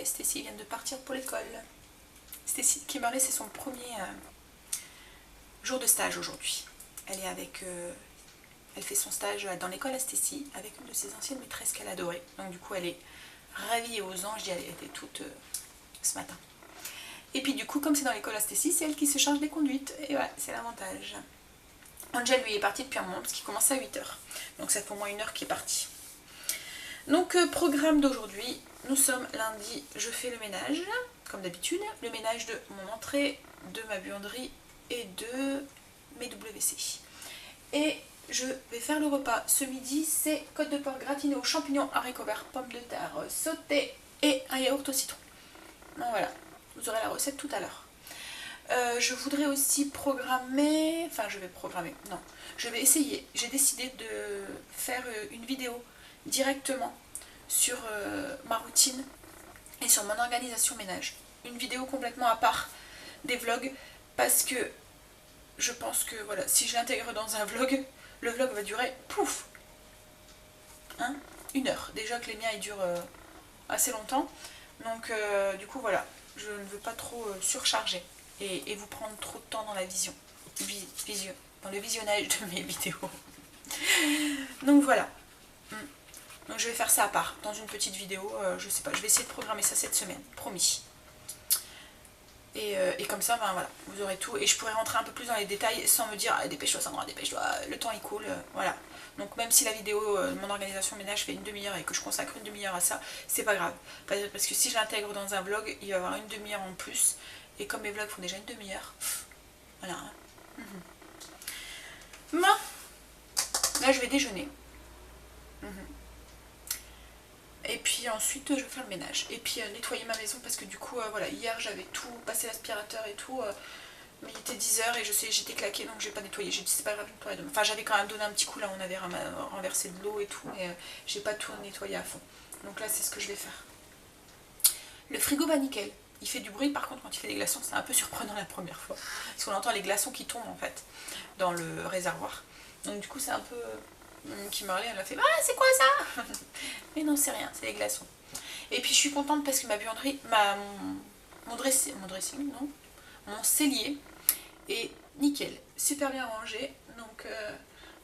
et Stacy viennent de partir pour l'école. Stacy Kimberly, c'est son premier jour de stage aujourd'hui. Elle est avec... elle fait son stage dans l'école à Stacy avec une de ses anciennes maîtresses qu'elle adorait. Donc du coup, elle est ravie et aux anges d'y aller. Elle était toute ce matin. Et puis du coup, comme c'est dans l'école à Stacy, c'est elle qui se charge des conduites. Et voilà, c'est l'avantage. Angel, lui, est parti depuis un moment parce qu'il commence à 8h. Donc ça fait au moins 1 heure qu'il est parti. Donc programme d'aujourd'hui, nous sommes lundi, je fais le ménage, comme d'habitude. Le ménage de mon entrée, de ma buanderie et de mes WC. Et je vais faire le repas. Ce midi, c'est côte de porc gratinée aux champignons, haricots verts, pommes de terre sautées et un yaourt au citron. Donc voilà, vous aurez la recette tout à l'heure. Je voudrais aussi programmer, enfin je vais programmer, non, je vais essayer, j'ai décidé de faire une vidéo directement sur ma routine et sur mon organisation ménage. Une vidéo complètement à part des vlogs parce que je pense que voilà, si je l'intègre dans un vlog, le vlog va durer, pouf, 1 heure. Déjà que les miens ils durent assez longtemps, donc du coup voilà, je ne veux pas trop surcharger. Et vous prendre trop de temps dans la dans le visionnage de mes vidéos. Donc voilà. Donc je vais faire ça à part, dans une petite vidéo, je sais pas, je vais essayer de programmer ça cette semaine, promis. Et comme ça, ben voilà, vous aurez tout. Et je pourrai rentrer un peu plus dans les détails sans me dire, ah, dépêche-toi Sandra, dépêche-toi, le temps il coule, voilà. Donc même si la vidéo, mon organisation ménage fait 1/2 heure et que je consacre 1/2 heure à ça, c'est pas grave. Parce que si je l'intègre dans un vlog, il va y avoir 1/2 heure en plus. Et comme mes vlogs font déjà 1/2 heure, voilà. Bon, là je vais déjeuner. Et puis ensuite je vais faire le ménage. Et puis nettoyer ma maison parce que du coup, voilà, hier j'avais tout passé l'aspirateur et tout. Mais il était 10h et je sais, j'étais claquée donc j'ai pas nettoyé. J'ai dit c'est pas grave, je nettoie demain. Enfin j'avais quand même donné un petit coup là, on avait renversé de l'eau et tout. Mais j'ai pas tout nettoyé à fond. Donc là c'est ce que je vais faire. Le frigo va nickel. Il fait du bruit par contre quand il fait des glaçons, c'est un peu surprenant la première fois. Parce qu'on entend les glaçons qui tombent en fait dans le réservoir. Donc du coup c'est un peu... Kimberly elle a fait ah c'est quoi ça? Mais non c'est rien, c'est les glaçons. Et puis je suis contente parce que ma buanderie, mon dressing, non, mon cellier est nickel, super bien rangé. Donc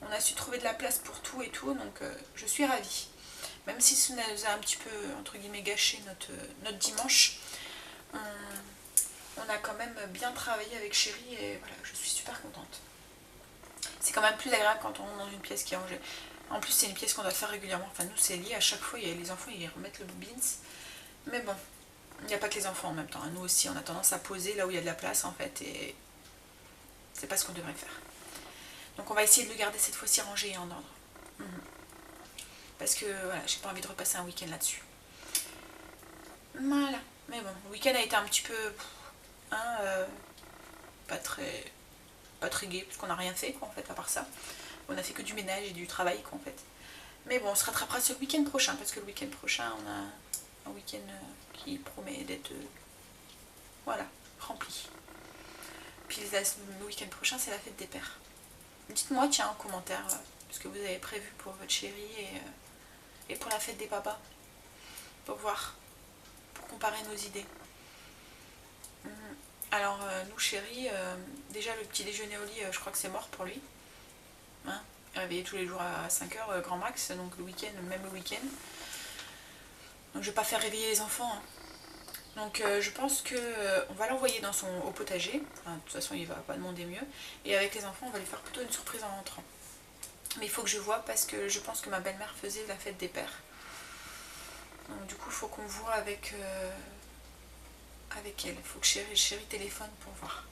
on a su trouver de la place pour tout et tout, donc je suis ravie. Même si ça nous a un petit peu entre guillemets gâché notre dimanche, on a quand même bien travaillé avec Chérie et voilà, je suis super contente. C'est quand même plus agréable quand on est dans une pièce qui est rangée. En plus c'est une pièce qu'on doit faire régulièrement, enfin nous c'est lié à chaque fois, les enfants ils remettent le beans. Mais bon, il n'y a pas que les enfants en même temps, nous aussi on a tendance à poser là où il y a de la place en fait et c'est pas ce qu'on devrait faire. Donc on va essayer de le garder cette fois-ci rangé et en ordre. Parce que voilà, j'ai pas envie de repasser un week-end là-dessus. Voilà, mais bon, le week-end a été un petit peu pas très gai, parce qu'on n'a rien fait quoi en fait à part ça. On a fait que du ménage et du travail quoi en fait. Mais bon, on se rattrapera sur le week-end prochain, parce que le week-end prochain on a un week-end qui promet d'être voilà, rempli. Puis le week-end prochain c'est la fête des pères. Dites-moi tiens en commentaire ce que vous avez prévu pour votre chérie et pour la fête des papas. Pour voir, pour comparer nos idées. Alors nous chérie, déjà le petit déjeuner au lit, je crois que c'est mort pour lui. Réveillé tous les jours à 5h grand max, donc le week-end, même le week-end. Donc je vais pas faire réveiller les enfants. Donc je pense que on va l'envoyer au potager. Enfin, de toute façon il va pas demander mieux. Et avec les enfants on va lui faire plutôt une surprise en rentrant. Mais il faut que je vois parce que je pense que ma belle-mère faisait la fête des pères. Donc du coup il faut qu'on voit avec elle. Il faut que chérie téléphone pour voir.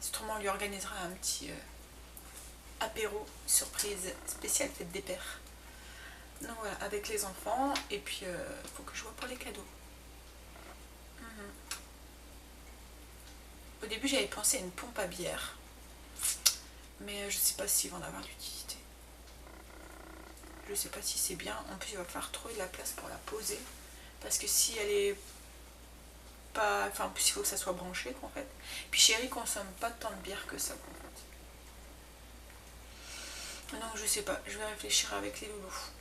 Autrement on lui organisera un petit apéro surprise spécial fête des pères. Donc voilà, avec les enfants. Et puis il faut que je vois pour les cadeaux. Au début j'avais pensé à une pompe à bière. Mais je sais pas s'ils vont en avoir l'utilité. Je sais pas si c'est bien. En plus il va falloir trouver de la place pour la poser. Parce que si elle est pas... Enfin en plus il faut que ça soit branché quoi, en fait. Puis chérie consomme pas tant de bière que ça quoi, en fait. Donc je sais pas, je vais réfléchir avec les loulous.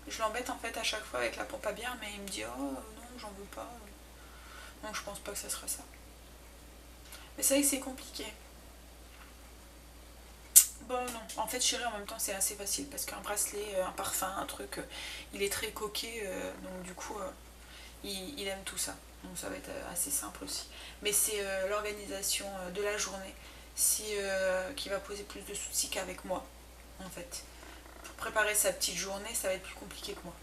Je l'embête en fait à chaque fois avec la pompe à bière, mais il me dit oh non, j'en veux pas. Donc je pense pas que ça sera ça. Mais c'est vrai que c'est compliqué. Bon non, en fait chérie en même temps c'est assez facile parce qu'un bracelet, un parfum, un truc, il est très coquet, donc du coup il aime tout ça. Donc ça va être assez simple aussi. Mais c'est l'organisation de la journée qui va poser plus de soucis qu'avec moi en fait. Pour préparer sa petite journée ça va être plus compliqué que moi.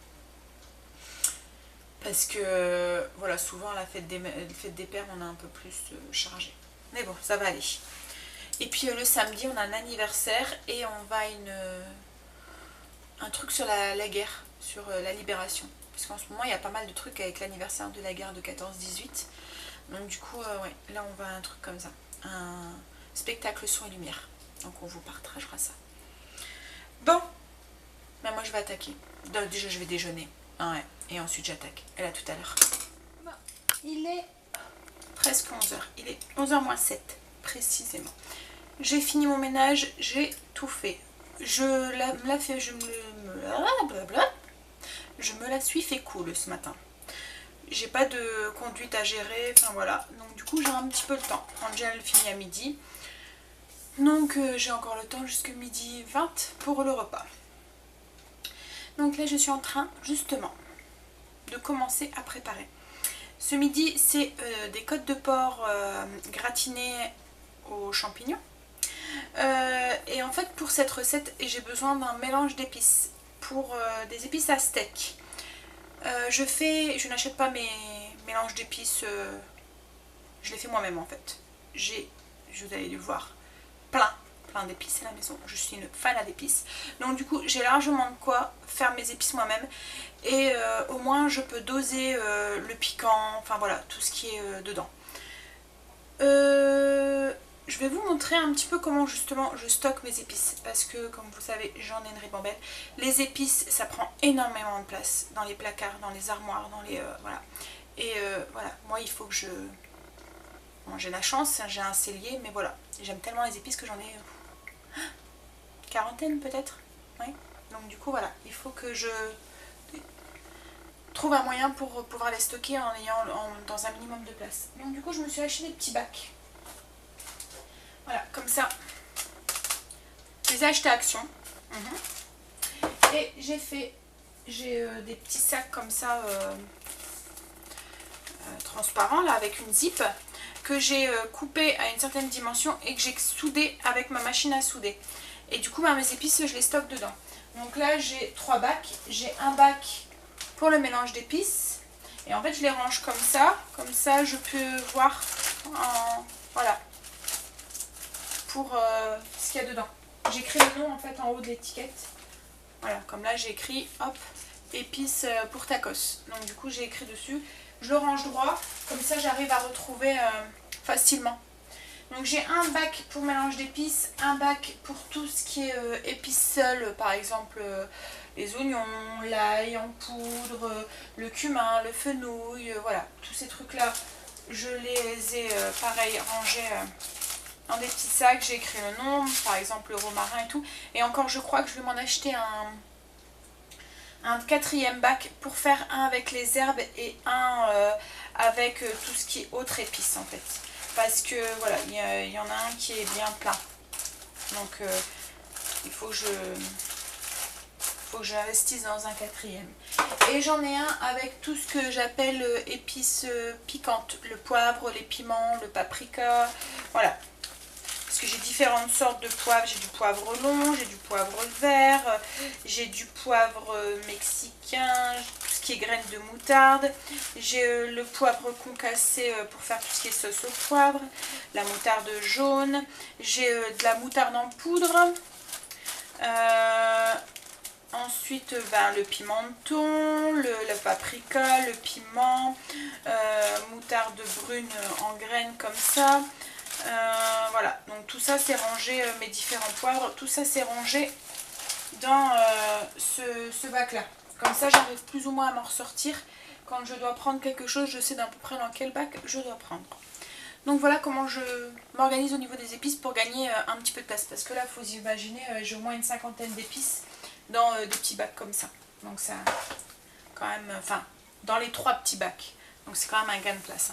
Parce que voilà, souvent la fête des pères on est un peu plus chargé. Mais bon, ça va aller. Et puis le samedi, on a un anniversaire et on va un truc sur la guerre, sur la libération. Parce qu'en ce moment, il y a pas mal de trucs avec l'anniversaire de la guerre de 14-18. Donc du coup, ouais, là on va à un truc comme ça. Un spectacle son et lumière. Donc on vous partagera ça. Bon, ben moi je vais attaquer. Donc, déjà je vais déjeuner. Ah ouais. Et ensuite j'attaque. Et à tout à l'heure. Bon, il est presque 11h. Il est 11h moins 7 précisément. J'ai fini mon ménage, j'ai tout fait. Je me la suis fait cool ce matin. J'ai pas de conduite à gérer, enfin voilà. Donc du coup j'ai un petit peu le temps. Angel finit à midi. Donc j'ai encore le temps jusqu'à midi 20 pour le repas. Donc là je suis en train justement de commencer à préparer. Ce midi c'est des côtes de porc gratinées aux champignons. Et en fait pour cette recette j'ai besoin d'un mélange d'épices pour des épices à steak. Je n'achète pas mes mélanges d'épices, je les fais moi-même en fait. Vous allez le voir, plein d'épices à la maison. Je suis une fan d'épices. Donc du coup j'ai largement de quoi faire mes épices moi-même. Et au moins je peux doser le piquant, enfin voilà, tout ce qui est dedans. Je vais vous montrer un petit peu comment justement je stocke mes épices parce que comme vous savez j'en ai une ribambelle. Les épices ça prend énormément de place dans les placards, dans les armoires, dans les voilà. Et voilà, moi il faut que je... Bon, j'ai la chance, j'ai un cellier mais voilà, j'aime tellement les épices que j'en ai quarantaine peut-être. Oui. Donc du coup voilà, il faut que je trouve un moyen pour pouvoir les stocker en ayant dans un minimum de place. Donc du coup je me suis acheté des petits bacs. Voilà, comme ça. Je les ai achetés à Action. Et j'ai des petits sacs comme ça, transparents, là, avec une zip, que j'ai coupé à une certaine dimension et que j'ai soudé avec ma machine à souder. Et du coup, mes épices, je les stocke dedans. Donc là, j'ai 3 bacs. J'ai un bac pour le mélange d'épices. Et en fait, je les range comme ça. Comme ça, je peux voir voilà. Pour ce qu'il y a dedans. J'écris le nom en fait en haut de l'étiquette. Voilà, comme là j'ai écrit hop, épices pour tacos. Donc du coup j'ai écrit dessus. Je le range droit, comme ça j'arrive à retrouver facilement. Donc j'ai un bac pour mélange d'épices, un bac pour tout ce qui est épices seules, par exemple les oignons, l'ail en poudre, le cumin, le fenouil, voilà, tous ces trucs là. Je les ai pareil rangés dans des petits sacs, j'ai écrit le nom, par exemple le romarin et tout. Et encore je crois que je vais m'en acheter un 4e bac pour faire un avec les herbes et un avec tout ce qui est autre épice en fait. Parce que voilà, il y en a un qui est bien plein. Donc il faut que j'investisse dans un 4e. Et j'en ai un avec tout ce que j'appelle épices piquantes. Le poivre, les piments, le paprika, voilà. Parce que j'ai différentes sortes de poivre. J'ai du poivre long, j'ai du poivre vert, j'ai du poivre mexicain, tout ce qui est graines de moutarde. J'ai le poivre concassé pour faire tout ce qui est sauce au poivre, la moutarde jaune. J'ai de la moutarde en poudre. Ensuite, le pimenton, le paprika, le piment, moutarde brune en graines comme ça. Voilà, donc tout ça c'est rangé, mes différents poivres, tout ça c'est rangé dans ce bac là. Comme ça j'arrive plus ou moins à m'en ressortir. Quand je dois prendre quelque chose, je sais d'à peu près dans quel bac je dois prendre. Donc voilà comment je m'organise au niveau des épices pour gagner un petit peu de place. Parce que là, il faut s'imaginer, j'ai au moins une 50aine d'épices dans des petits bacs comme ça. Donc c'est quand même, enfin, dans les 3 petits bacs. Donc c'est quand même un gain de place.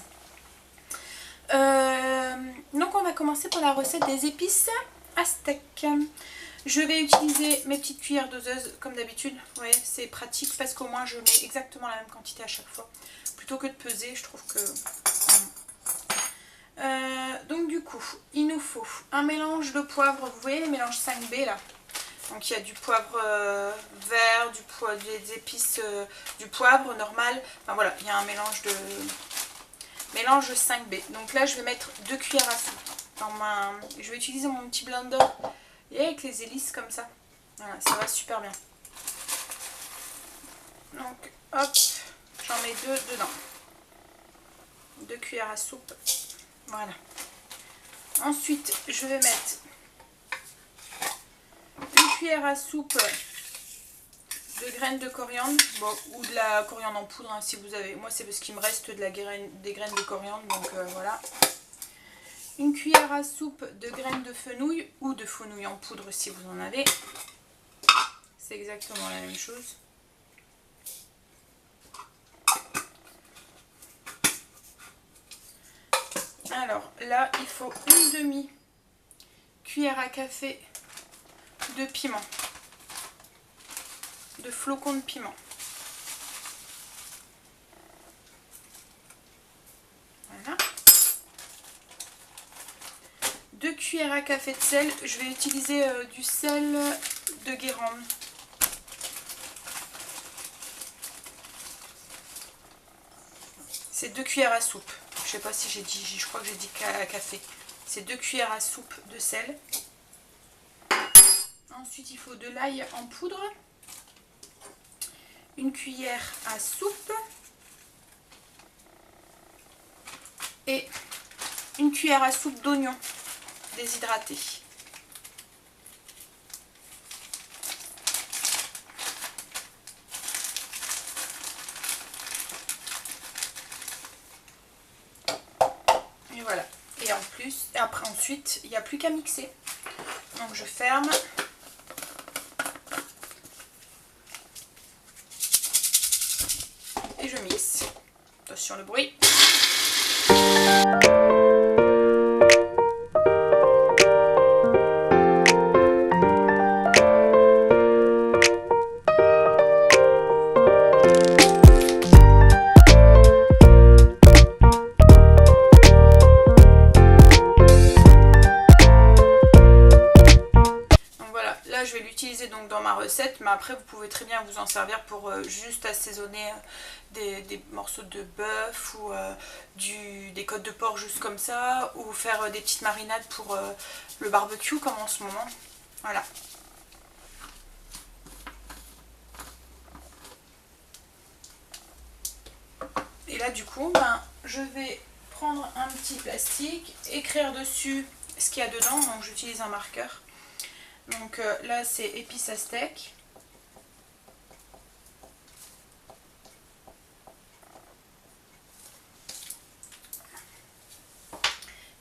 Donc on va commencer par la recette des épices à steak. Je vais utiliser mes petites cuillères doseuses comme d'habitude. Vous voyez, c'est pratique parce qu'au moins je mets exactement la même quantité à chaque fois. Plutôt que de peser, je trouve que... donc du coup, il nous faut un mélange de poivre. Vous voyez les mélanges 5B là? Donc il y a du poivre vert, des épices, du poivre normal. Enfin voilà, il y a un mélange 5B. Donc là je vais mettre 2 cuillères à soupe. Je vais utiliser mon petit blender et avec les hélices comme ça. Voilà, ça va super bien. Donc hop, j'en mets 2 dedans. 2 cuillères à soupe. Voilà. Ensuite je vais mettre une cuillère à soupe de graines de coriandre, bon, ou de la coriandre en poudre hein, si vous avez. Moi c'est parce qu'il me reste des graines de coriandre, donc voilà. Une cuillère à soupe de graines de fenouil ou de fenouil en poudre si vous en avez. C'est exactement la même chose. Alors là il faut une demi-cuillère à café de piment. De flocons de piment. Voilà. 2 cuillères à café de sel. Je vais utiliser du sel de Guérande. C'est 2 cuillères à soupe. Je sais pas si j'ai dit, je crois que j'ai dit café. C'est 2 cuillères à soupe de sel. Ensuite il faut de l'ail en poudre. Une cuillère à soupe et une cuillère à soupe d'oignon déshydraté. Et voilà. Et en plus, ensuite, il n'y a plus qu'à mixer. Donc je ferme. Et je mixe. Attention le bruit. Je vais l'utiliser donc dans ma recette, mais après vous pouvez très bien vous en servir pour juste assaisonner des morceaux de bœuf ou des côtes de porc juste comme ça, ou faire des petites marinades pour le barbecue comme en ce moment. Voilà. Et là du coup, je vais prendre un petit plastique, écrire dessus ce qu'il y a dedans, donc j'utilise un marqueur. Donc là c'est épices à steak.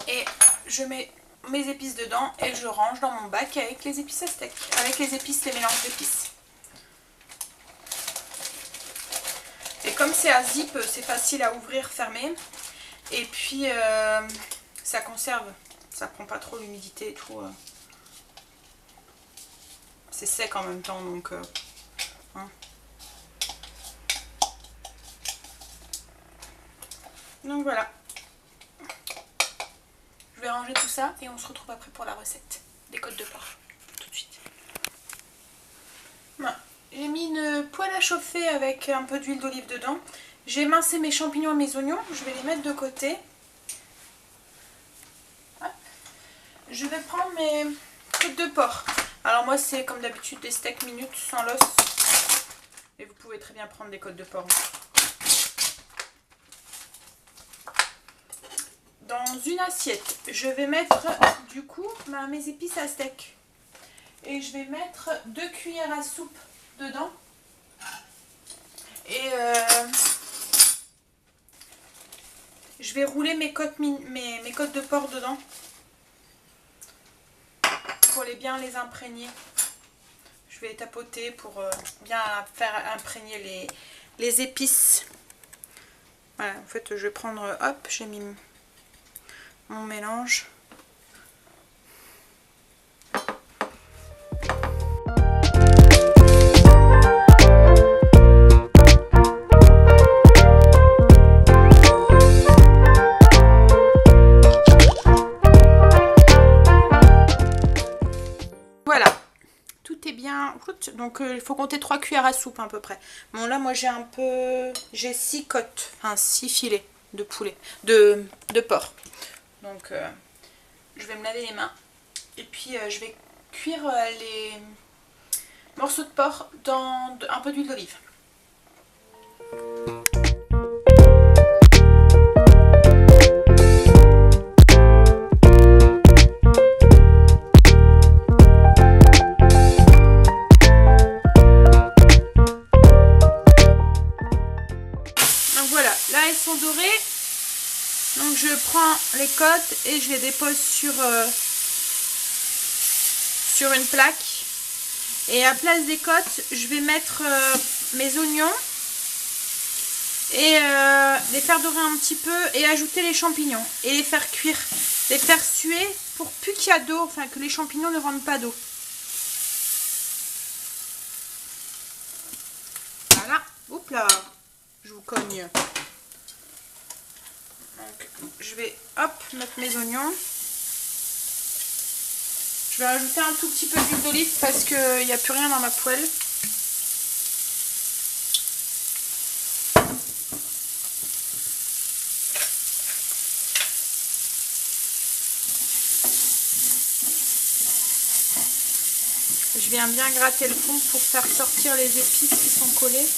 Et je mets mes épices dedans et je range dans mon bac avec les épices à steak. Avec les mélanges d'épices. Et comme c'est à zip, c'est facile à ouvrir, fermer. Et puis ça conserve. Ça prend pas trop l'humidité et tout. C'est sec en même temps, donc hein. Donc voilà. Je vais ranger tout ça et on se retrouve après pour la recette des côtes de porc. Tout de suite. Voilà. J'ai mis une poêle à chauffer avec un peu d'huile d'olive dedans. J'ai émincé mes champignons et mes oignons. Je vais les mettre de côté. Hop. Je vais prendre mes côtes de porc. Alors moi c'est comme d'habitude des steaks minutes sans l'os. Et vous pouvez très bien prendre des côtes de porc. Dans une assiette, je vais mettre du coup mes épices à steak. Et je vais mettre 2 cuillères à soupe dedans. Et je vais rouler mes côtes de porc dedans. Pour bien les imprégner. Je Je vais tapoter pour bien faire imprégner les épices. Voilà, en fait je vais prendre, hop, j'ai mis mon mélange. Voilà, tout est bien. Donc il faut compter 3 cuillères à soupe à peu près. Bon là moi j'ai 6 côtes, enfin 6 filets de poulet, de porc. Donc je vais me laver les mains et puis je vais cuire les morceaux de porc dans un peu d'huile d'olive. Donc voilà, là elles sont dorées. Donc je prends les côtes et je les dépose sur une plaque. Et à place des côtes, je vais mettre mes oignons et les faire dorer un petit peu et ajouter les champignons et les faire cuire, les faire suer pour plus qu'il y a d'eau, enfin que les champignons ne rentrent pas d'eau. Voilà, oups là, je vous cogne. Donc, je vais hop mettre mes oignons. Je vais rajouter un tout petit peu d'huile d'olive parce qu'il n'y a plus rien dans ma poêle. Je viens bien gratter le fond pour faire sortir les épices qui sont collées.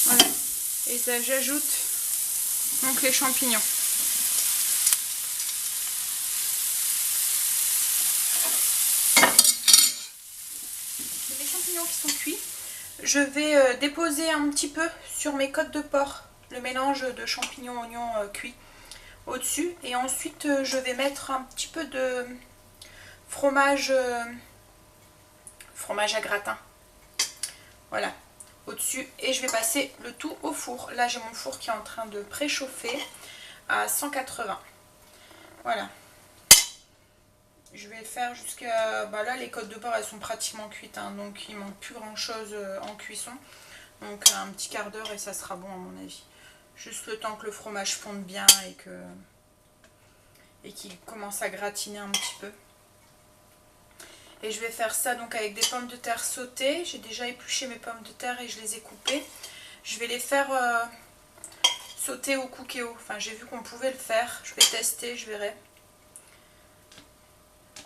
Voilà. Et là j'ajoute donc les champignons. Les champignons qui sont cuits. Je vais déposer un petit peu sur mes côtes de porc le mélange de champignons, oignons cuits au-dessus. Et ensuite je vais mettre un petit peu de fromage à gratin. Voilà, au-dessus. Et je vais passer le tout au four. Là j'ai mon four qui est en train de préchauffer à 180. Voilà. Je vais faire jusqu'à... Bah là les côtes de porc elles sont pratiquement cuites, hein, donc il manque plus grand chose en cuisson. Donc un petit quart d'heure et ça sera bon à mon avis. Juste le temps que le fromage fonde bien et qu'il commence à gratiner un petit peu. Et je vais faire ça donc avec des pommes de terre sautées. J'ai déjà épluché mes pommes de terre et je les ai coupées. Je vais les faire sauter au cookéo. Enfin j'ai vu qu'on pouvait le faire. Je vais tester, je verrai.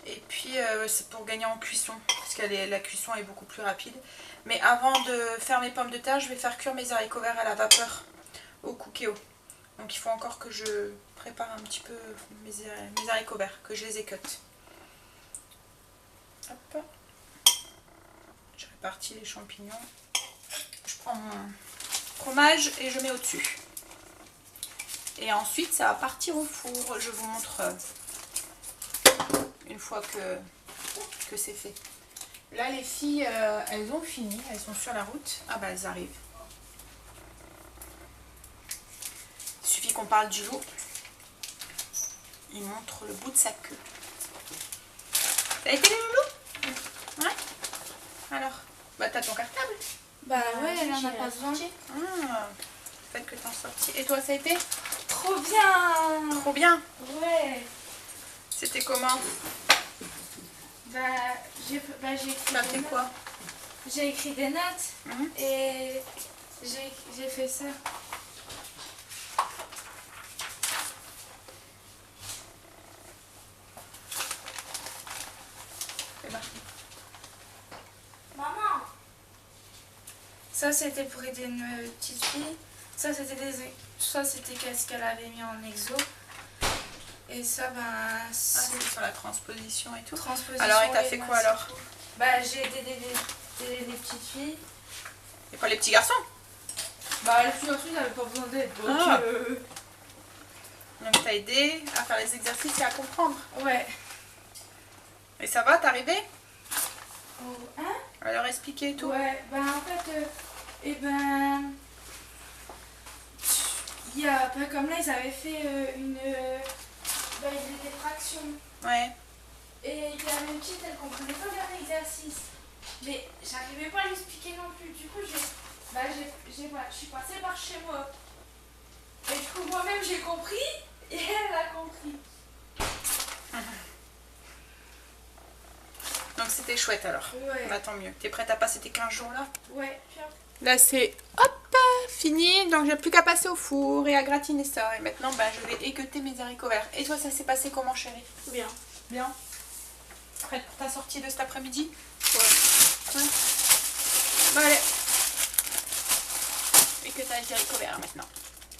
Et puis c'est pour gagner en cuisson, parce que la cuisson est beaucoup plus rapide. Mais avant de faire mes pommes de terre, je vais faire cuire mes haricots verts à la vapeur au cookéo. Donc il faut encore que je prépare un petit peu mes haricots verts, que je les ai cut. Hop. Je répartis les champignons. Je prends mon fromage et je mets au-dessus. Et ensuite ça va partir au four. Je vous montre une fois que c'est fait. Là les filles elles ont fini, elles sont sur la route. Ah bah elles arrivent. Il suffit qu'on parle du loup. Il montre le bout de sa queue. Ça a été les loulous? Ouais. Alors, bah t'as ton cartable? Bah ouais, elle en a pas besoin. Ah, le fait que t'en sortis. Et toi ça a été? Trop bien. Trop bien. Ouais. C'était comment? J'ai écrit T'as fait quoi? J'ai écrit des notes et j'ai fait ça. Maman. Ça c'était pour aider une petite fille. Ça c'était qu'est-ce qu'elle avait mis en exo. Et ça, ben... c'est sur la transposition et tout. Transposition. Alors, et t'as fait quoi alors? Bah, j'ai aidé les petites filles. Et pas les petits garçons? Bah, les filles ensuite n'avaient pas besoin d'aide. Donc, Ah. Donc t'as aidé à faire les exercices et à comprendre. ouais. Et ça va, t'es arrivé Oh, hein? à leur expliquer et tout? Ouais, ben en fait, et ben. Il y a, ben, comme là, ils avaient fait une. Ben, ils étaient fractions. Ouais. Et il y avait une petite, elle comprenait pas bien l'exercice. Mais j'arrivais pas à lui expliquer non plus. Du coup, je suis passée par chez moi. Et du coup, moi-même, j'ai compris. Et elle a compris. Donc c'était chouette alors. Ouais. Bah tant mieux. T'es prête à passer tes 15 jours là? Ouais. Puis Là c'est hop, fini. Donc j'ai plus qu'à passer au four et à gratiner ça. Et maintenant bah, je vais équeuter mes haricots verts. Et toi ça s'est passé comment chérie? bien. Bien. Prête pour ta sortie de cet après-midi? Ouais. Ouais. Bon allez. Équeuter les haricots verts maintenant.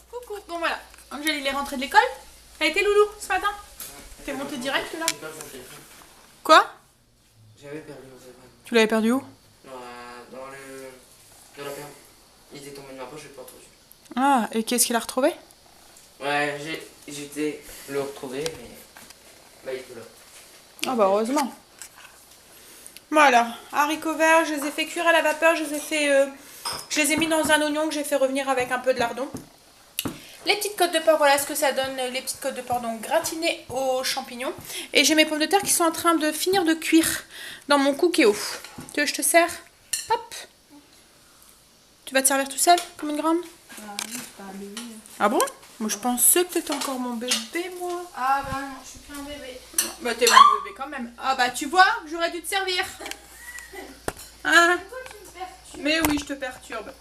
Coucou. Bon voilà. Angèle il est rentré de l'école. Elle était loulou ce matin? T'es montée direct là? Quoi? J'avais perdu mon téléphone. Tu l'avais perdu où? Dans la ferme. Il était tombé de ma poche, je l'ai pas retrouvé. Ah, et qu'est-ce qu'il a retrouvé? Ouais, j'étais le retrouver, mais bah il était là. Ah bah heureusement. Voilà, haricots verts, je les ai fait cuire à la vapeur, je les ai mis dans un oignon que j'ai fait revenir avec un peu de lardon. Les petites côtes de porc, voilà ce que ça donne, les petites côtes de porc donc gratinées aux champignons. Et j'ai mes pommes de terre qui sont en train de finir de cuire dans mon cookéo. Tu veux que je te sers? Hop. Tu vas te servir tout seul, comme une grande? Ah bon? Moi je pensais que t'étais encore mon bébé, moi. Ah bah non, je suis plus un bébé. Bah t'es mon bébé quand même. Ah bah tu vois, j'aurais dû te servir. Hein? Pourquoi tu me perturbes? Mais oui, je te perturbe.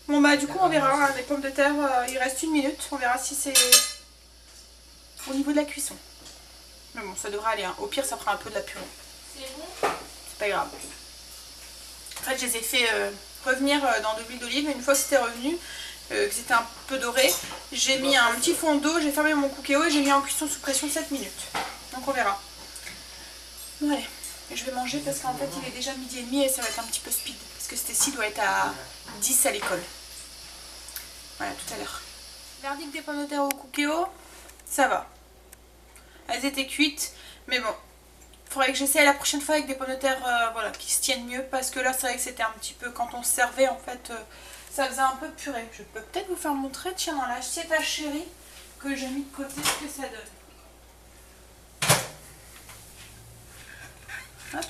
Bon bah du coup on verra, hein, les pommes de terre, il reste 1 minute, on verra si c'est au niveau de la cuisson. Mais bon, ça devrait aller, hein. Au pire ça fera un peu de la purée, C'est bon? c'est pas grave. En fait je les ai fait revenir dans de l'huile d'olive, et une fois que c'était revenu, que c'était un peu doré, j'ai mis un petit fond d'eau, j'ai fermé mon cookéo et j'ai mis en cuisson sous pression 7 minutes. Donc on verra. Bon allez, et je vais manger parce qu'en fait il est déjà 12h30 et ça va être un petit peu speed. Parce que Stécie doit être à 10 à l'école. Voilà, tout à l'heure. Verdict des pommes de terre au cookéo, ça va. Elles étaient cuites, mais bon. Il faudrait que j'essaie la prochaine fois avec des pommes de terre voilà, qui se tiennent mieux. Parce que là, c'est vrai que c'était un petit peu, quand on se servait, en fait, ça faisait un peu purée. Je peux peut-être vous faire montrer, tiens, dans l'assiette à chérie, que j'ai mis de côté ce que ça donne. Hop,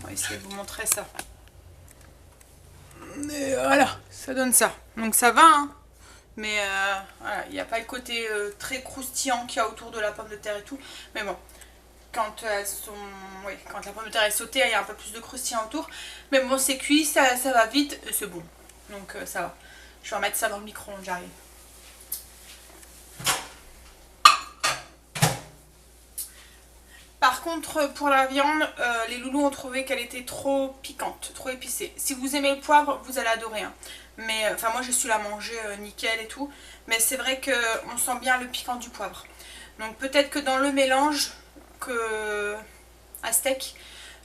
on va essayer de vous montrer ça. Et voilà, ça donne ça. Donc ça va, hein. Mais voilà, il n'y a pas le côté très croustillant qu'il y a autour de la pomme de terre et tout. Mais bon, quand quand la pomme de terre est sautée, il y a un peu plus de croustillant autour. Mais bon, c'est cuit, ça va vite, et c'est bon. Donc ça va. Je vais remettre ça dans le micro-ondes, j'arrive. Par contre, pour la viande, les loulous ont trouvé qu'elle était trop piquante, trop épicée. Si vous aimez le poivre, vous allez adorer. Hein. Mais enfin, moi, j'ai su la manger nickel et tout. Mais c'est vrai qu'on sent bien le piquant du poivre. Donc peut-être que dans le mélange à steak,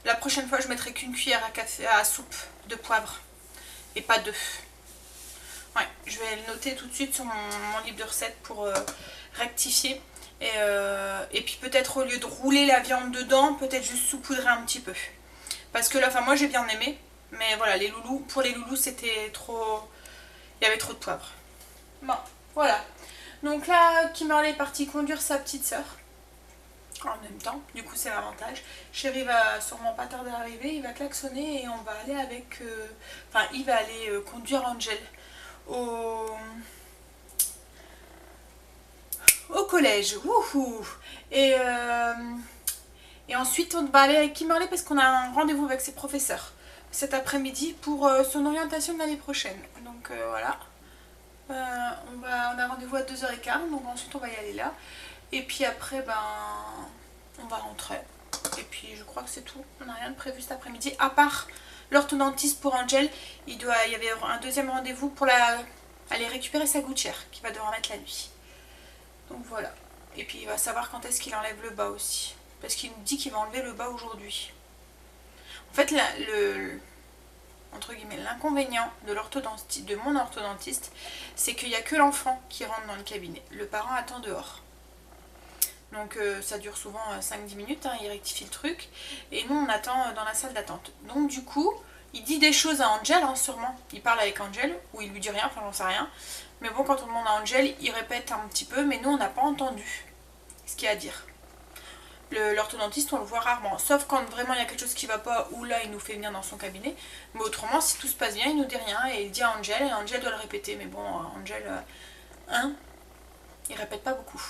la prochaine fois, je mettrai qu'une cuillère à soupe de poivre et pas deux. Ouais, je vais le noter tout de suite sur mon livre de recettes pour rectifier. Et puis peut-être au lieu de rouler la viande dedans, peut-être juste saupoudrer un petit peu. Parce que là, enfin moi j'ai bien aimé, mais voilà, pour les loulous c'était trop... Il y avait trop de poivre. Bon, voilà. Donc là, Kimberly est partie conduire sa petite sœur. En même temps, du coup c'est l'avantage. Chéri va sûrement pas tarder à arriver, il va klaxonner et on va aller avec... Enfin, il va aller conduire Angel au collège. Wouhou. Et ensuite on va aller avec Kimberly parce qu'on a un rendez-vous avec ses professeurs cet après-midi pour son orientation de l'année prochaine. Donc voilà. On a rendez-vous à 2h15, donc ensuite on va y aller là. Et puis après on va rentrer. Et puis je crois que c'est tout. On n'a rien de prévu cet après-midi. À part l'orthodontiste pour Angel, il y avait un deuxième rendez-vous pour aller récupérer sa gouttière qu'il va devoir mettre la nuit. Donc voilà. Et puis il va savoir quand est-ce qu'il enlève le bas aussi. Parce qu'il nous dit qu'il va enlever le bas aujourd'hui. En fait, entre guillemets, l'inconvénient de mon orthodontiste, c'est qu'il n'y a que l'enfant qui rentre dans le cabinet. Le parent attend dehors. Donc ça dure souvent 5-10 minutes, hein, il rectifie le truc. Et nous on attend dans la salle d'attente. Donc du coup, il dit des choses à Angel, hein, sûrement. Il parle avec Angel, ou il lui dit rien, enfin j'en sais rien. Mais bon, quand on demande à Angel, il répète un petit peu, mais nous on n'a pas entendu ce qu'il y a à dire. L'orthodontiste on le voit rarement, sauf quand vraiment il y a quelque chose qui va pas, ou là il nous fait venir dans son cabinet. Mais autrement, si tout se passe bien, il nous dit rien et il dit à Angel, et Angel doit le répéter. Mais bon, Angel, il répète pas beaucoup.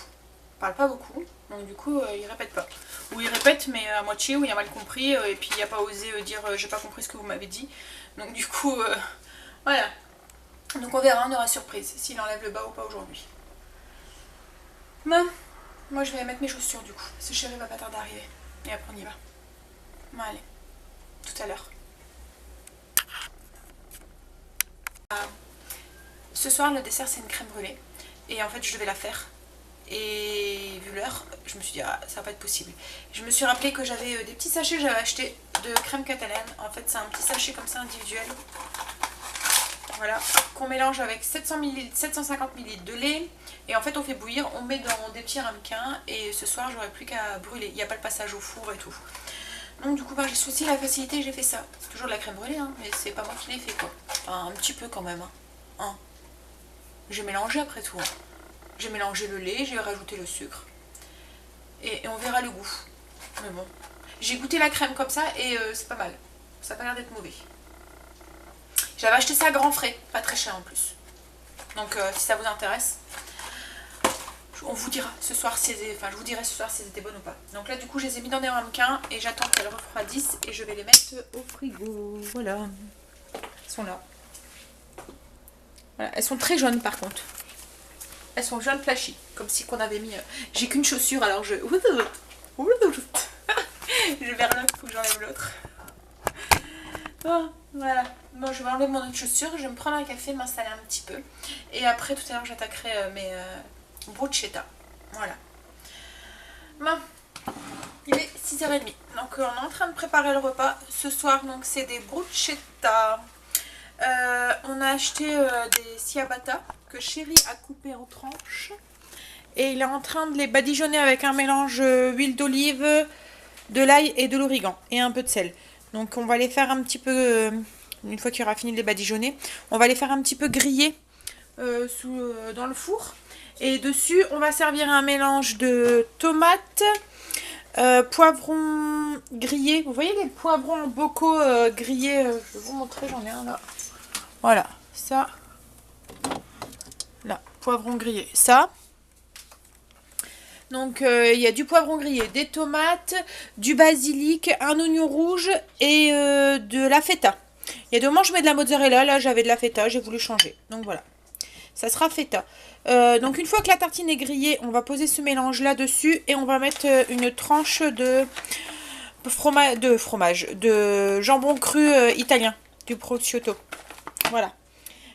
Il parle pas beaucoup, donc du coup il répète pas. Ou il répète mais à moitié, ou il a mal compris, et puis il a pas osé dire j'ai pas compris ce que vous m'avez dit. Donc du coup, voilà. Donc on verra, on aura surprise, s'il enlève le bas ou pas aujourd'hui. Bon, moi je vais mettre mes chaussures du coup, ce chéri va pas tarder à arriver. Et après on y va. Bon allez, tout à l'heure. Ce soir le dessert c'est une crème brûlée. Et en fait je devais la faire. Et vu l'heure, je me suis dit ah, ça va pas être possible. Je me suis rappelé que j'avais des petits sachets que j'avais acheté de crème catalane. En fait c'est un petit sachet comme ça individuel. Voilà, qu'on mélange avec 700 ml, 750 ml de lait. Et en fait on fait bouillir, on met dans des petits ramequins. Et ce soir j'aurai plus qu'à brûler. Il n'y a pas le passage au four et tout. Donc du coup j'ai souci la facilité, j'ai fait ça. C'est toujours de la crème brûlée hein, mais c'est pas moi qui l'ai fait quoi. Enfin un petit peu quand même hein. J'ai mélangé après tout hein. J'ai mélangé le lait, j'ai rajouté le sucre. Et on verra le goût. Mais bon. J'ai goûté la crème comme ça et c'est pas mal. Ça a pas l'air d'être mauvais. J'avais acheté ça à grands frais, pas très cher en plus. Donc si ça vous intéresse, on vous dira ce soir si je vous dirai ce soir si elles étaient bonnes ou pas. Donc là du coup je les ai mis dans des ramequins et j'attends qu'elles refroidissent et je vais les mettre au frigo. Voilà. Elles sont là. Voilà. Elles sont très jaunes par contre. Elles sont jaunes flashy, comme si qu'on avait mis... J'ai qu'une chaussure, alors je... Je vais relève, faut que j'enlève l'autre. Oh, voilà. Bon, je vais enlever mon autre chaussure, je vais me prendre un café, m'installer un petit peu. Et après, tout à l'heure, j'attaquerai mes bruschetta. Voilà. Bon, il est 6h30. Donc, on est en train de préparer le repas. Ce soir, donc, c'est des bruschetta. On a acheté des ciabatta que Chéri a coupé en tranches et il est en train de les badigeonner avec un mélange huile d'olive, de l'ail et de l'origan et un peu de sel. Donc on va les faire un petit peu, une fois qu'il aura fini de les badigeonner, on va les faire un petit peu griller dans le four. Et dessus on va servir un mélange de tomates, poivrons grillés. Vous voyez les poivrons en bocaux grillés, je vais vous montrer, j'en ai un là. Voilà, ça, là, poivron grillé, ça. Donc, il y a du poivron grillé, des tomates, du basilic, un oignon rouge et de la feta. Il y a deux moments, je mets de la mozzarella, là, j'avais de la feta, j'ai voulu changer. Donc, voilà, ça sera feta. Donc, une fois que la tartine est grillée, on va poser ce mélange là-dessus et on va mettre une tranche de jambon cru italien, du prosciutto. Voilà.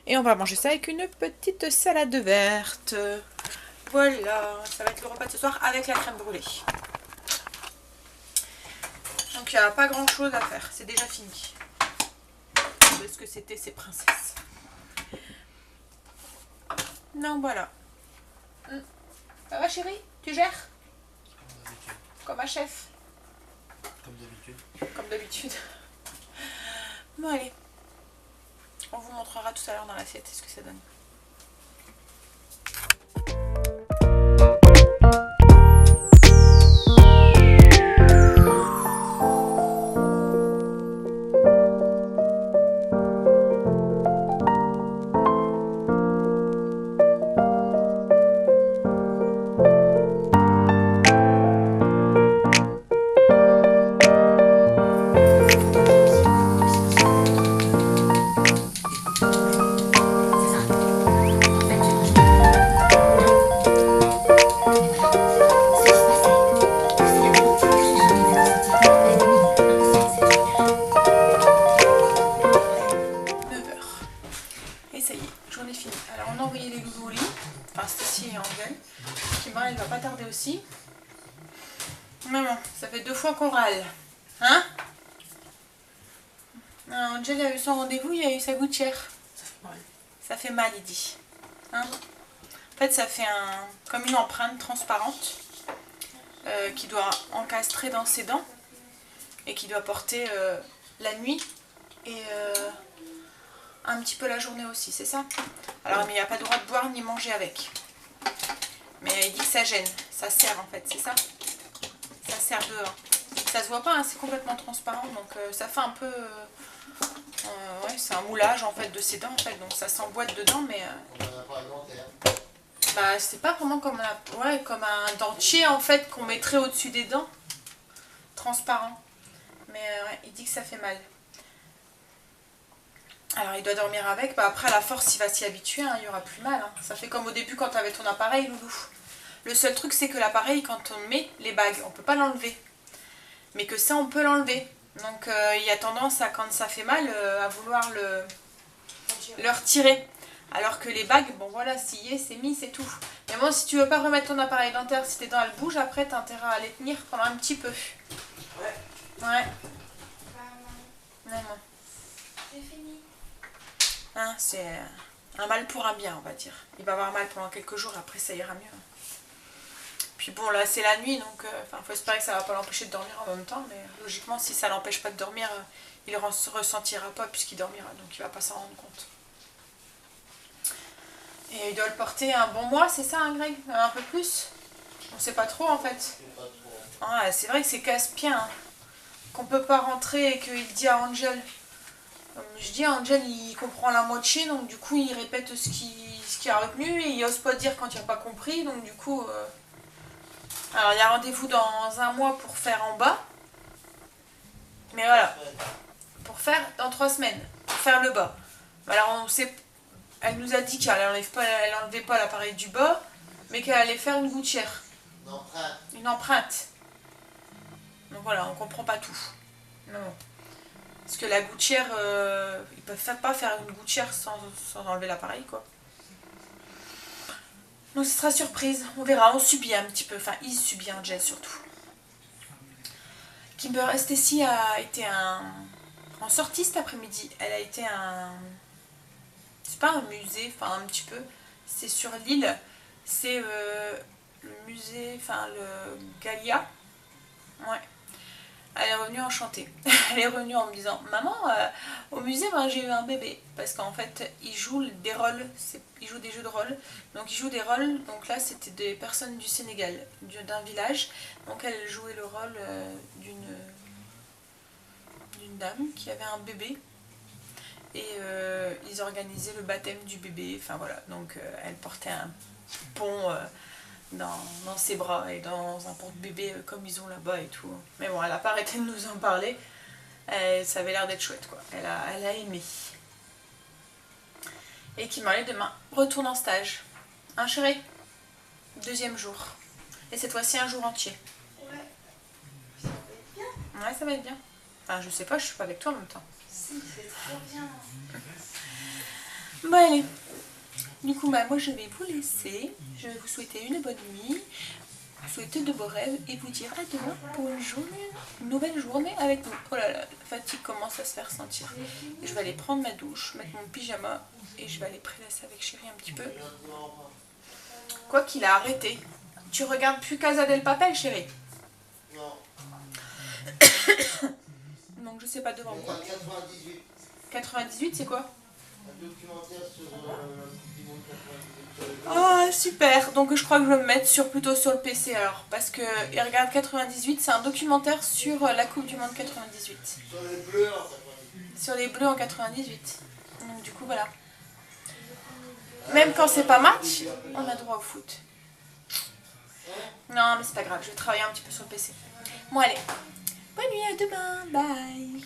Et on va manger ça avec une petite salade verte. Voilà. Ça va être le repas de ce soir avec la crème brûlée. Donc il n'y a pas grand chose à faire. C'est déjà fini. De ce que c'était ces princesses. Donc voilà. Ça va chérie? Tu gères? Comme un chef. Comme d'habitude. Comme d'habitude. Bon allez. On vous montrera tout à l'heure dans l'assiette ce que ça donne. Maman, ça fait 2 fois qu'on râle. Hein? Angel a eu son rendez-vous, il a eu sa gouttière. Ça fait mal. Ça fait mal, il dit. Hein? En fait, ça fait comme une empreinte transparente qui doit encastrer dans ses dents et qui doit porter la nuit et un petit peu la journée aussi, c'est ça? Alors, mais il n'y a pas le droit de boire ni manger avec. Mais il dit que ça gêne, ça serre en fait, c'est ça? Ça serre dehors. Ça se voit pas, hein, c'est complètement transparent, donc ça fait un peu... ouais, c'est un moulage en fait de ses dents en fait, donc ça s'emboîte dedans, mais... bah, c'est pas vraiment comme comme un dentier en fait qu'on mettrait au-dessus des dents. Transparent. Mais ouais, il dit que ça fait mal. Alors il doit dormir avec, bah après à la force il va s'y habituer, hein, il y aura plus mal. Hein. Ça fait comme au début quand tu avais ton appareil, loulou. Le seul truc c'est que l'appareil, quand on met les bagues, on peut pas l'enlever. Mais que ça on peut l'enlever. Donc il y a tendance à, quand ça fait mal, à vouloir le retirer. Alors que les bagues, bon voilà, s'il y est, c'est mis, c'est tout. Mais bon, si tu veux pas remettre ton appareil dentaire, si tes dents elles bougent, après t'as intérêt à les tenir pendant un petit peu. Ouais. Ouais. Maman, Non. c'est fini. Hein, c'est un mal pour un bien, on va dire. Il va avoir mal pendant quelques jours, après ça ira mieux. Puis bon, là c'est la nuit, donc faut espérer que ça va pas l'empêcher de dormir en même temps. Mais logiquement, si ça l'empêche pas de dormir, il ne ressentira pas puisqu'il dormira, donc il va pas s'en rendre compte. Et il doit le porter un bon mois, c'est ça, hein, Greg? Un peu plus? On sait pas trop en fait. Ah, c'est vrai que c'est casse-pied, hein, qu'on peut pas rentrer et qu'il dit à Angel. Je dis à Angel, il comprend la moitié, donc du coup il répète ce qu'il a retenu et il ose pas dire quand il n'a pas compris, donc du coup... Alors il y a rendez-vous dans un mois pour faire en bas. Mais voilà. Pour faire dans 3 semaines. Pour faire le bas. Alors on sait... Elle nous a dit qu'elle n'enlevait pas l'appareil du bas, mais qu'elle allait faire une gouttière. Une empreinte. Donc voilà, on comprend pas tout. Non. Parce que la gouttière, ils peuvent pas faire une gouttière sans enlever l'appareil, quoi. Donc ce sera surprise, on verra, on subit un petit peu, enfin il subit, Angel surtout. Kimber Stacy a été en sortie cet après-midi, elle a été c'est pas un musée, enfin un petit peu, c'est sur l'île, c'est le musée, enfin le Gallia, ouais. Elle est revenue enchantée. Elle est revenue en me disant « Maman, au musée, ben, j'ai eu un bébé. » Parce qu'en fait, ils jouent des rôles. Ils jouent des jeux de rôle. Donc, ils jouent des rôles. Donc là, c'était des personnes du Sénégal, d'un village. Donc, elle jouait le rôle d'une dame qui avait un bébé. Et ils organisaient le baptême du bébé. Enfin, voilà. Donc, elle portait un pont... dans ses bras et dans un porte-bébé comme ils ont là-bas et tout. Mais bon, elle n'a pas arrêté de nous en parler. Ça avait l'air d'être chouette, quoi. Elle a aimé. Et qui m'a dit demain, retourne en stage. Hein, chérie? 2e jour. Et cette fois-ci, un jour entier. Ouais. Ça va être bien. Ouais, ça va être bien. Enfin, je sais pas, je suis pas avec toi en même temps. Si, c'est trop bien. Bon, allez. Du coup, bah, moi je vais vous laisser. Je vais vous souhaiter une bonne nuit, vous souhaiter de beaux rêves et vous dire à demain pour une nouvelle journée avec nous. Oh là là, la fatigue commence à se faire sentir. Je vais aller prendre ma douche, mettre mon pyjama et je vais aller prélasser avec chérie un petit peu. Quoi qu'il a arrêté. Tu regardes plus Casa del Papel, chérie? Non. Donc je sais pas devant quoi. 98. 98, c'est quoi? Un documentaire sur la Coupe du Monde 98. Ah super, donc je crois que je vais me mettre plutôt sur le PC alors, parce que il regarde 98, c'est un documentaire sur la Coupe du Monde 98. Sur les Bleus en 98. Sur les Bleus en 98. Donc du coup voilà. Même quand c'est pas match, on a droit au foot. Non mais c'est pas grave, je vais travailler un petit peu sur le PC. Bon allez, bonne nuit, à demain, bye.